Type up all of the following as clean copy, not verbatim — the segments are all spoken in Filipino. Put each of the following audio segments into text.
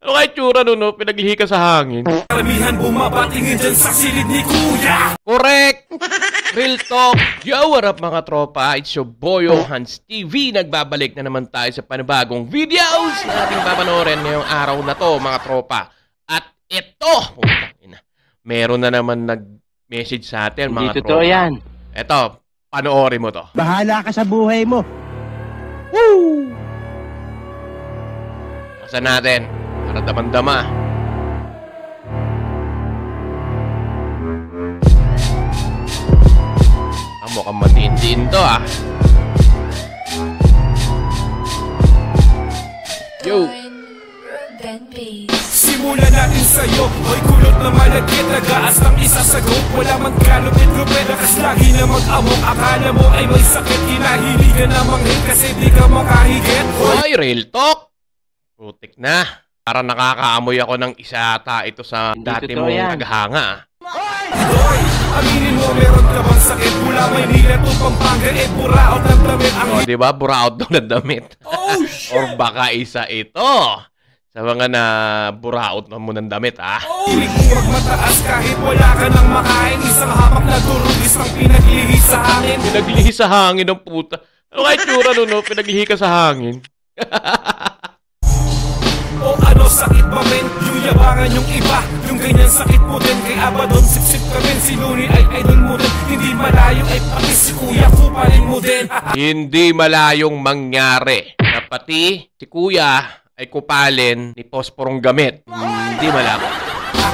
Ano kaya tsura nun, no? Pinaglihi ka sa hangin. Karamihan bumabatingin dyan sa silid ni Kuya. Correct! Real talk! Yo, what up mga tropa? It's your boyo, Hans TV. Nagbabalik na naman tayo sa panibagong videos na ating papanoorin ngayong araw na to, mga tropa. At ito, meron na naman nag-message sa atin, mga tropa. Hindi totoo yan. Ito, panoorin mo to. Bahala ka sa buhay mo. Woo! Kasan natin? Para damang-dama. Mukhang matindiin to, ah. Yo! Simulan natin sa'yo. Hoy, kulot na malagkit. Nagaas ng isa sa group. Wala man kalupit-lupit. Nakas lagi na mag-amok. Akala mo ay may sakit. Kinahiligan na manghit kasi di ka makahigit. Hoy, real talk! Putik na. Para nakakaamoy ako ng isa ata ito sa dati mong naghanga. Hoy, aminin mo meron ka bang sakit? Mula Maynila to Pampanga, buraot ng damit ang... O, diba? Buraot daw ng damit. Oh, shit! Or baka isa ito. Sa mga na buraot na mo ng damit, ha? Hilig mo magmataas kahit wala ka nang makain. Isang hamak na durog, isang pinaglihi sa hangin. Pinaglihi sa hangin ng puta. Ano kaya tsura nun, no? Pinaglihi ka sa hangin. O ano sakit ba men? Yung yabangan yung iba. Yung ganyan sakit mo din. Kay Abaddon sip-sip ka men. Si Looney ay idol mo din. Hindi malayo ay pati si Kuya kupalin mo din. Hindi malayong mangyari na pati si Kuya ay kupalin ni Posporong gamit. Hindi malabo.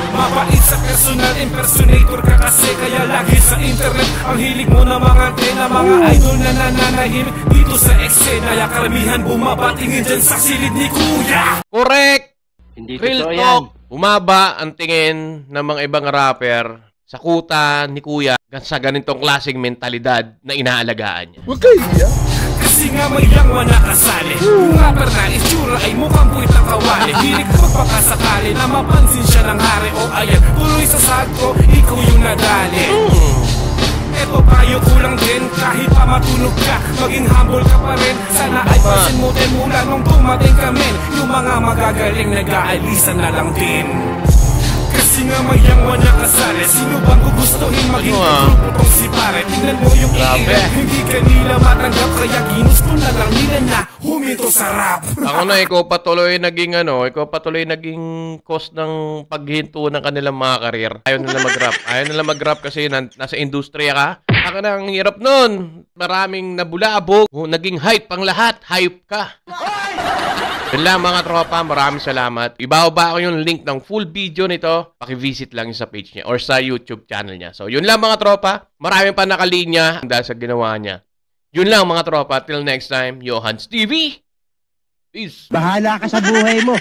Mapait sa personal impersonator ka kasi. Kaya lagi sa internet ang hilig mo na mga antena. Mga idol na nananahimik dito sa eksena. Kaya karamihan bumabatingin dyan sa silid ni Kuya. Correct! Hindi Real totoo talk! yan. Bumaba ang tingin ng mga ibang rapper sa kuta ni Kuya sa ganitong klaseng mentalidad na inaalagaan niya. Huwag kayo yan. Kasi nga may yangwa na kasali. Yung rapper na itsura ay mukhang puwit ng kawali. Hilig ko pagkakasakali na mapansin siya ng hari. O ayan, tuloy sa sag ko, ikaw yung nadali. Eto payo ko lang din, kahit pa matulog ka, maging humble ka pa rin. Sana ay pansin mo din mula nung dumating kami. Yung mga magagaling nag-aalisan na lang din. Kasi nga may yangwa na kasali. Sino bang gugustuhin maging grupo tong si pare? Tingnan mo yung iilan, hindi ka nila matanggap. Kaya ginusto na lang nila na huminto sa rap. Ako na, ikaw patuloy naging cause ng paghinto ng kanilang mga karir. Ayaw nila mag-rap kasi nasa industriya ka. Ako na, ang hirap nun. Maraming nabulabog. Naging hype ang lahat. Hype ka. Yun lang mga tropa, maraming salamat. Ibababa ko yung link ng full video nito. Paki-visit lang yung sa page niya or sa YouTube channel niya. So yun lang mga tropa, maraming pa nakalinya dahil sa ginawa niya. Yun lang mga tropa, till next time, yo Hans TV. Peace. Bahala ka sa buhay mo.